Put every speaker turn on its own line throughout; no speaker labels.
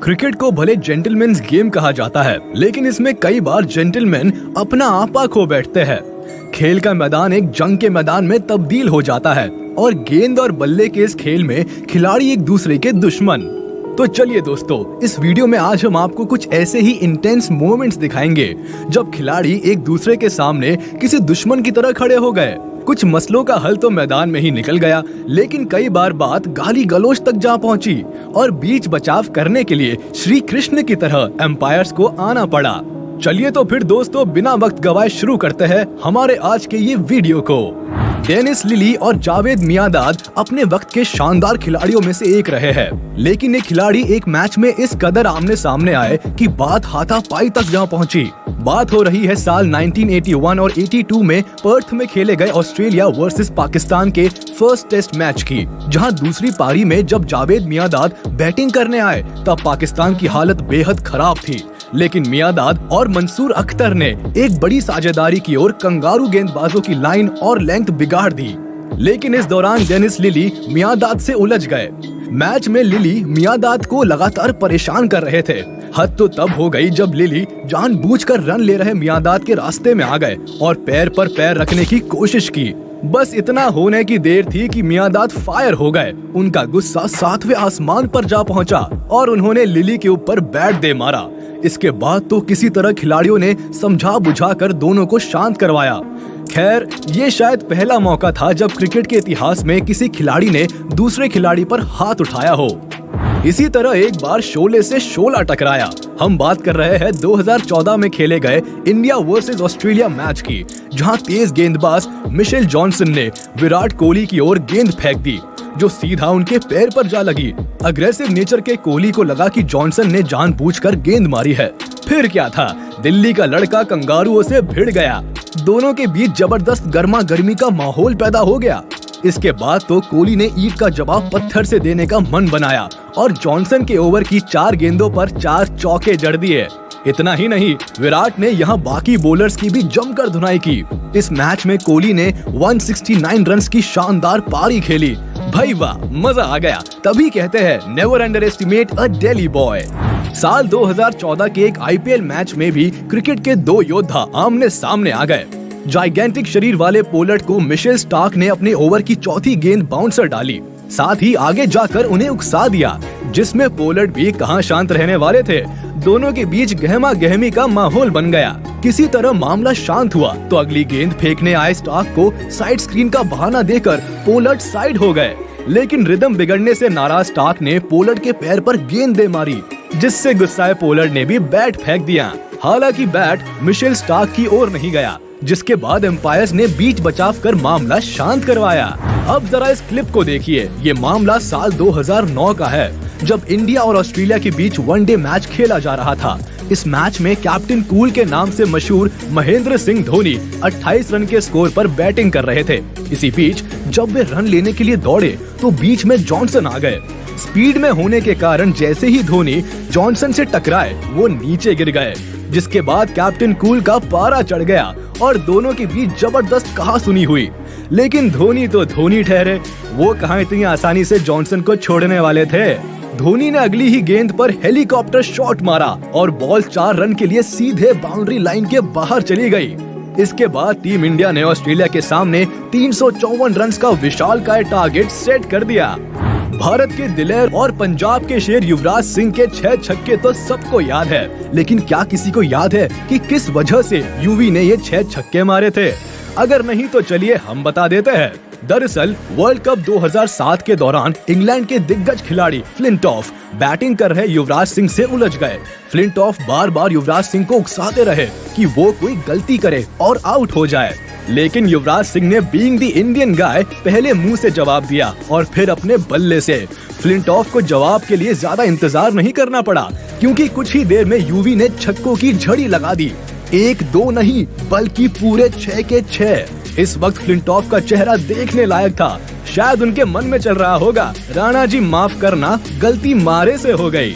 Cricket को भले gentleman's game कहा जाता है, लेकिन इसमें कई बार जेंटलमैन अपना आपा खो बैठते हैं। खेल का मैदान एक जंग के मैदान में तब्दील हो जाता है और गेंद और बल्ले के इस खेल में खिलाड़ी एक दूसरे के दुश्मन। तो चलिए दोस्तों, इस वीडियो में आज हम आपको कुछ ऐसे ही इंटेंस मोमेंट्स दिखाएंगे जब खिलाड़ी एक दूसरे के सामने किसी दुश्मन की तरह खड़े हो गए। कुछ मसलों का हल तो मैदान में ही निकल गया, लेकिन कई बार बात गाली गलौज तक जा पहुंची और बीच बचाव करने के लिए श्री कृष्ण की तरह एम्पायर्स को आना पड़ा। चलिए तो फिर दोस्तों, बिना वक्त गवाए शुरू करते हैं हमारे आज के ये वीडियो को। डेनिस लिली और जावेद मियांदाद अपने वक्त के शानदार खिलाड़ियों में से एक रहे हैं, लेकिन ये खिलाड़ी एक मैच में इस कदर आमने सामने आए कि बात हाथापाई तक जा पहुंची। बात हो रही है साल 1981 और 82 में पर्थ में खेले गए ऑस्ट्रेलिया वर्सेस पाकिस्तान के फर्स्ट टेस्ट मैच की, जहां दूसरी पारी में जब जावेद मियांदाद बैटिंग करने आए तब पाकिस्तान की हालत बेहद खराब थी, लेकिन मियांदाद और मंसूर अख्तर ने एक बड़ी साझेदारी की और कंगारू गेंदबाजों की लाइन और लेंथ बिगाड़ दी। लेकिन इस दौरान डेनिस लिली मियांदाद से उलझ गए। मैच में लिली मियांदाद को लगातार परेशान कर रहे थे। हद तो तब हो गई जब लिली जानबूझकर रन ले रहे मियांदाद के रास्ते में आ गए और पैर पर पैर रखने की कोशिश की। बस इतना होने की देर थी कि मियांदाद फायर हो गए। उनका गुस्सा 7वें आसमान पर जा पहुंचा और उन्होंने लिली के ऊपर बैट दे मारा। इसके बाद तो किसी तरह खिलाड़ियों ने समझा बुझा कर दोनों को शांत करवाया। खैर, ये शायद पहला मौका था जब क्रिकेट के इतिहास में किसी खिलाड़ी ने दूसरे खिलाड़ी पर हाथ उठाया हो। इसी तरह एक बार शोले से शोला टकराया। हम बात कर रहे हैं 2014 में खेले गए इंडिया वर्सेस ऑस्ट्रेलिया मैच की, जहां तेज गेंदबाज मिशेल जॉनसन ने विराट कोहली की ओर गेंद फेंक दी, जो सीधा उनके पैर पर जा लगी। अग्रेसिव नेचर के कोहली को लगा कि जॉनसन ने जानबूझकर गेंद मारी है। फिर क्या था, दिल्ली का लड़का कंगारुओं से भिड़ गया। दोनों के बीच जबरदस्त गर्मा गर्मी का माहौल पैदा हो गया। इसके बाद तो कोहली ने ईंट का जवाब पत्थर से देने का मन बनाया और जॉनसन के ओवर की 4 गेंदों पर 4 चौके जड़ दिए। इतना ही नहीं, विराट ने यहाँ बाकी बॉलर्स की भी जमकर धुनाई की। इस मैच में कोहली ने 169 रन्स की शानदार पारी खेली। भाई वाह, मजा आ गया। तभी कहते हैं नेवर अंडर एस्टिमेट अ दिल्ली बॉय। साल 2014 के एक आईपीएल मैच में भी क्रिकेट के 2 योद्धा आमने सामने आ गए। जाइगेंटिक शरीर वाले पोलर्ड को मिशेल स्टार्क ने अपने ओवर की चौथी गेंद बाउंसर डाली, साथ ही आगे जाकर उन्हें उकसा दिया, जिसमें पोलर्ड भी कहां शांत रहने वाले थे। दोनों के बीच गहमा गहमी का माहौल बन गया। किसी तरह मामला शांत हुआ तो अगली गेंद फेंकने आए स्टार्क को साइड स्क्रीन का बहाना देकर पोलर्ड साइड हो गए, लेकिन रिदम बिगड़ने से नाराज स्टार्क ने पोलर्ड के पैर पर गेंद दे मारी, जिससे गुस्साए पोलर्ड ने भी बैट फेंक दिया। हालांकि बैट मिशेल स्टार्क की ओर नहीं गया, जिसके बाद एम्पायर्स ने बीच बचाव कर मामला शांत करवाया। अब जरा इस क्लिप को देखिए। ये मामला साल 2009 का है, जब इंडिया और ऑस्ट्रेलिया के बीच वनडे मैच खेला जा रहा था। इस मैच में कैप्टन कूल के नाम से मशहूर महेंद्र सिंह धोनी 28 रन के स्कोर पर बैटिंग कर रहे थे। इसी बीच जब वे रन लेने के लिए दौड़े तो बीच में जॉनसन आ गए। स्पीड में होने के कारण जैसे ही धोनी जॉनसन से टकराए, वो नीचे गिर गए, जिसके बाद कैप्टन कूल का पारा चढ़ गया और दोनों के बीच जबरदस्त कहासुनी हुई। लेकिन धोनी तो धोनी ठहरे, वो कहां इतनी आसानी से जॉनसन को छोड़ने वाले थे। धोनी ने अगली ही गेंद पर हेलीकॉप्टर शॉट मारा और बॉल 4 रन के लिए सीधे बाउंड्री लाइन के बाहर चली गई। इसके बाद टीम इंडिया ने ऑस्ट्रेलिया के सामने 354 रन का विशालकाय टारगेट सेट कर दिया। भारत के दिलेर और पंजाब के शेर युवराज सिंह के 6 छक्के तो सबको याद है, लेकिन क्या किसी को याद है कि किस वजह से युवी ने ये 6 छक्के मारे थे? अगर नहीं तो चलिए हम बता देते हैं। दरअसल वर्ल्ड कप 2007 के दौरान इंग्लैंड के दिग्गज खिलाड़ी फ्लिंटॉफ बैटिंग कर रहे युवराज सिंह से उलझ गए। फ्लिंटॉफ बार बार युवराज सिंह को उकसाते रहे कि वो कोई गलती करे और आउट हो जाए, लेकिन युवराज सिंह ने बीइंग द इंडियन गाय पहले मुंह से जवाब दिया और फिर अपने बल्ले से। फ्लिंटॉफ को जवाब के लिए ज्यादा इंतजार नहीं करना पड़ा, क्योंकि कुछ ही देर में युवी ने छक्कों की झड़ी लगा दी। 1-2 नहीं बल्कि पूरे 6 के 6। इस वक्त फ्लिंटॉफ का चेहरा देखने लायक था। शायद उनके मन में चल रहा होगा, राणा जी माफ करना, गलती मारे से हो गई।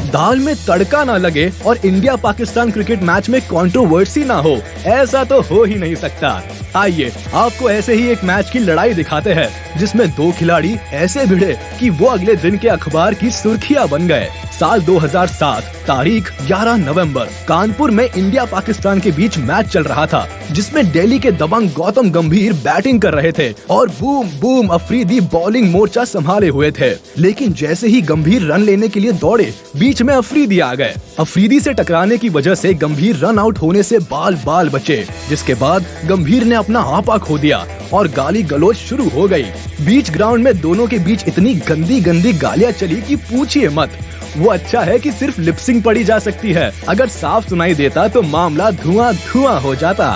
दाल में तड़का ना लगे और इंडिया पाकिस्तान क्रिकेट मैच में कंट्रोवर्सी ना हो, ऐसा तो हो ही नहीं सकता। आइए आपको ऐसे ही एक मैच की लड़ाई दिखाते हैं जिसमें दो खिलाड़ी ऐसे भिड़े कि वो अगले दिन के अखबार की सुर्खियां बन गए। साल 2007, तारीख 11 नवंबर, कानपुर में इंडिया पाकिस्तान के बीच मैच चल रहा था जिसमें दिल्ली के दबंग गौतम गंभीर बैटिंग कर रहे थे और बूम बूम अफरीदी बॉलिंग मोर्चा संभाले हुए थे। लेकिन जैसे ही गंभीर रन लेने के लिए दौड़े, बीच में अफरीदी आ गए। अफरीदी से टकराने की वजह से गंभीर रन आउट होने से बाल बाल बचे, जिसके बाद गंभीर ने अपना आपा खो दिया और गाली गलौज शुरू हो गई। बीच ग्राउंड में दोनों के बीच इतनी गंदी गंदी गालियां चली कि पूछिए मत। वो अच्छा है कि सिर्फ लिपसिंग पढ़ी जा सकती है, अगर साफ सुनाई देता तो मामला धुआं धुआं हो जाता।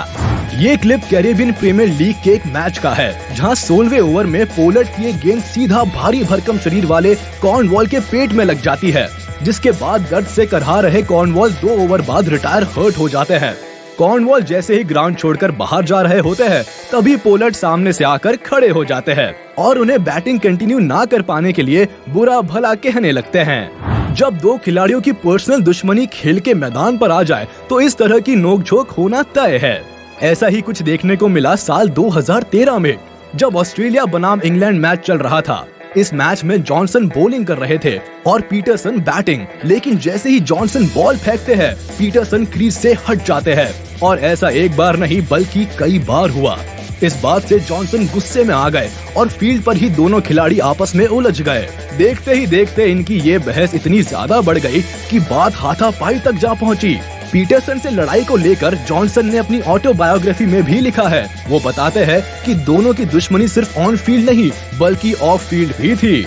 ये क्लिप कैरेबियन प्रीमियर लीग के एक मैच का है जहां 16वें ओवर में पोलर्ड की एक गेंद सीधा भारी भरकम शरीर वाले कॉर्नवॉल के पेट में लग जाती है, जिसके बाद दर्द से करहा रहे कॉर्नवॉल 2 ओवर बाद रिटायर हर्ट हो जाते हैं। कॉर्नवॉल जैसे ही ग्राउंड छोड़कर बाहर जा रहे होते हैं तभी पोलर्ड सामने से आकर खड़े हो जाते हैं और उन्हें बैटिंग कंटिन्यू ना कर पाने के लिए बुरा भला कहने लगते हैं। जब दो खिलाड़ियों की पर्सनल दुश्मनी खेल के मैदान पर आ जाए तो इस तरह की नोकझोंक होना तय है। ऐसा ही कुछ देखने को मिला साल 2013 में, जब ऑस्ट्रेलिया बनाम इंग्लैंड मैच चल रहा था। इस मैच में जॉनसन बॉलिंग कर रहे थे और पीटरसन बैटिंग, लेकिन जैसे ही जॉनसन बॉल फेंकते हैं पीटरसन क्रीज से हट जाते हैं और ऐसा एक बार नहीं बल्कि कई बार हुआ। इस बात से जॉनसन गुस्से में आ गए और फील्ड पर ही दोनों खिलाड़ी आपस में उलझ गए। देखते ही देखते इनकी ये बहस इतनी ज्यादा बढ़ गई कि बात हाथापाई तक जा पहुंची। पीटरसन से लड़ाई को लेकर जॉनसन ने अपनी ऑटोबायोग्राफी में भी लिखा है। वो बताते हैं कि दोनों की दुश्मनी सिर्फ ऑन फील्ड नहीं बल्कि ऑफ फील्ड भी थी।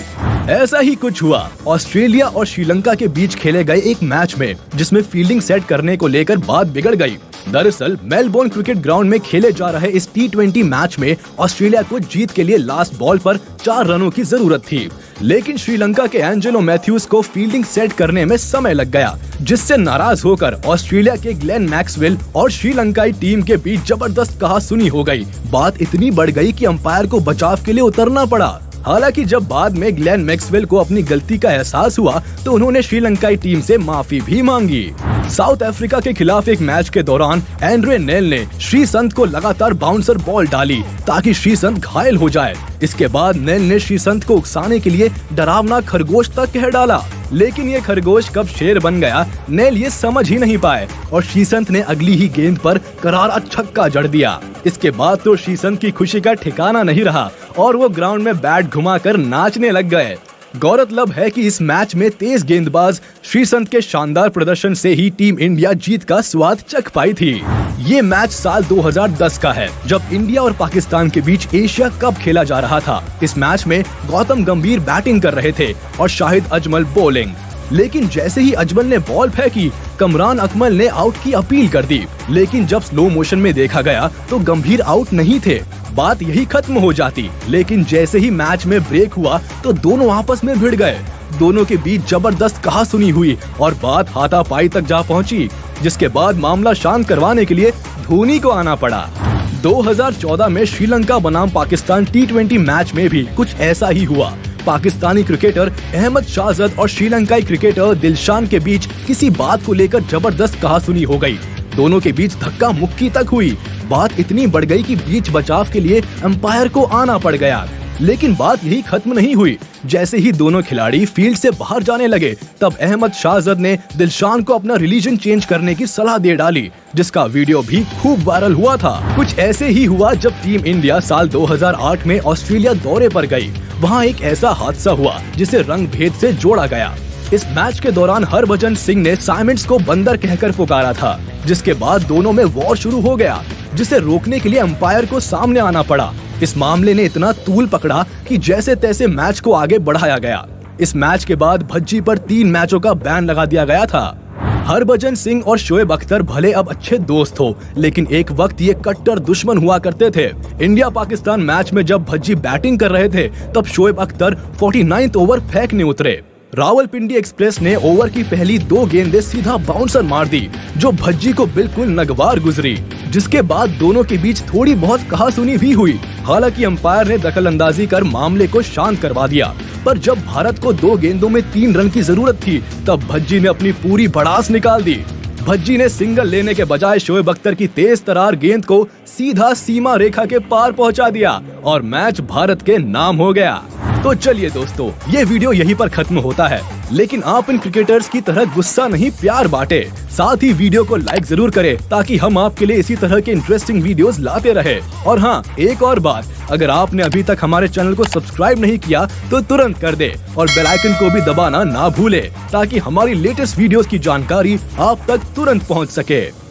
ऐसा ही कुछ हुआ ऑस्ट्रेलिया और श्रीलंका के बीच खेले गए एक मैच में, जिसमें फील्डिंग सेट करने को लेकर बात बिगड़ गई। दरअसल मेलबोर्न क्रिकेट ग्राउंड में खेले जा रहे इस T20 मैच में ऑस्ट्रेलिया को जीत के लिए लास्ट बॉल पर 4 रनों की जरूरत थी, लेकिन श्रीलंका के एंजेलो मैथ्यूज को फील्डिंग सेट करने में समय लग गया, जिससे नाराज होकर ऑस्ट्रेलिया के ग्लेन मैक्सवेल और श्रीलंकाई टीम के बीच जबरदस्त कहासुनी हो गई। बात इतनी बढ़ गई कि अंपायर को बचाव के लिए उतरना पड़ा। हालांकि जब बाद में ग्लेन मैक्सवेल को अपनी गलती का एहसास हुआ तो उन्होंने श्रीलंकाई टीम से माफी भी मांगी। साउथ अफ्रीका के खिलाफ एक मैच के दौरान एंड्रे नेल ने श्रीसंत को लगातार बाउंसर बॉल डाली ताकि श्रीसंत घायल हो जाए। इसके बाद नेल ने श्रीसंत को उकसाने के लिए डरावना खरगोश तक कह डाला, लेकिन ये खरगोश कब शेर बन गया नेल ये समझ ही नहीं पाए और श्रीसंत ने अगली ही गेंद पर करारा छक्का जड़ दिया। इसके बाद तो श्रीसंत की खुशी का ठिकाना नहीं रहा और वो ग्राउंड में बैट घुमाकर नाचने लग गए। गौरतलब है कि इस मैच में तेज गेंदबाज श्रीसंत के शानदार प्रदर्शन से ही टीम इंडिया जीत का स्वाद चख पाई थी। ये मैच साल 2010 का है, जब इंडिया और पाकिस्तान के बीच एशिया कप खेला जा रहा था। इस मैच में गौतम गंभीर बैटिंग कर रहे थे और शाहिद अजमल बॉलिंग, लेकिन जैसे ही अजमल ने बॉल फेंकी कमरान अकमल ने आउट की अपील कर दी, लेकिन जब स्लो मोशन में देखा गया तो गंभीर आउट नहीं थे। बात यही खत्म हो जाती, लेकिन जैसे ही मैच में ब्रेक हुआ तो दोनों आपस में भिड़ गए। दोनों के बीच जबरदस्त कहासुनी हुई और बात हाथापाई तक जा पहुंची, जिसके बाद मामला शांत करवाने के लिए धोनी को आना पड़ा। 2014 में श्रीलंका बनाम पाकिस्तान T20 मैच में भी कुछ ऐसा ही हुआ। पाकिस्तानी क्रिकेटर अहमद शाहज़द और श्रीलंकाई क्रिकेटर दिलशान के बीच किसी बात को लेकर जबरदस्त कहासुनी हो गई। दोनों के बीच धक्का मुक्की तक हुई। बात इतनी बढ़ गई कि बीच बचाव के लिए अंपायर को आना पड़ गया, लेकिन बात यही खत्म नहीं हुई। जैसे ही दोनों खिलाड़ी फील्ड से बाहर जाने लगे तब अहमद शाहज़द ने दिलशान को अपना रिलीजन चेंज करने की सलाह दे डाली, जिसका वीडियो भी खूब वायरल हुआ था। कुछ ऐसे ही हुआ जब टीम इंडिया साल 2008 में ऑस्ट्रेलिया दौरे पर गई। वहाँ एक ऐसा हादसा हुआ जिसे रंग भेद से जोड़ा गया। इस मैच के दौरान हरभजन सिंह ने साइमंड्स को बंदर कहकर पुकारा था, जिसके बाद दोनों में वॉर शुरू हो गया, जिसे रोकने के लिए अंपायर को सामने आना पड़ा। इस मामले ने इतना तूल पकड़ा कि जैसे तैसे मैच को आगे बढ़ाया गया। इस मैच के बाद भज्जी पर 3 मैचों का बैन लगा दिया गया था। हरभजन सिंह और शोएब अख्तर भले अब अच्छे दोस्त हो, लेकिन एक वक्त ये कट्टर दुश्मन हुआ करते थे। इंडिया पाकिस्तान मैच में जब भज्जी बैटिंग कर रहे थे तब शोएब अख्तर 49th ओवर फेंकने उतरे। रावलपिंडी एक्सप्रेस ने ओवर की पहली 2 गेंदें सीधा बाउंसर मार दी, जो भज्जी को बिल्कुल नगवार गुजरी, जिसके बाद दोनों के बीच थोड़ी बहुत कहासुनी भी हुई। हालांकि अंपायर ने दखल अंदाजी कर मामले को शांत करवा दिया, पर जब भारत को 2 गेंदों में 3 रन की जरूरत थी तब भज्जी ने अपनी पूरी भड़ास निकाल दी। भज्जी ने सिंगल लेने के बजाय शोएब अख्तर की तेज तरार गेंद को सीधा सीमा रेखा के पार पहुंचा दिया और मैच भारत के नाम हो गया। तो चलिए दोस्तों, ये वीडियो यहीं पर खत्म होता है, लेकिन आप इन क्रिकेटर्स की तरह गुस्सा नहीं प्यार बांटे। साथ ही वीडियो को लाइक जरूर करें ताकि हम आपके लिए इसी तरह के इंटरेस्टिंग वीडियोस लाते रहे। और हाँ, एक और बात, अगर आपने अभी तक हमारे चैनल को सब्सक्राइब नहीं किया तो तुरंत कर दे और बेल आइकन को भी दबाना ना भूले ताकि हमारी लेटेस्ट वीडियोस की जानकारी आप तक तुरंत पहुँच सके।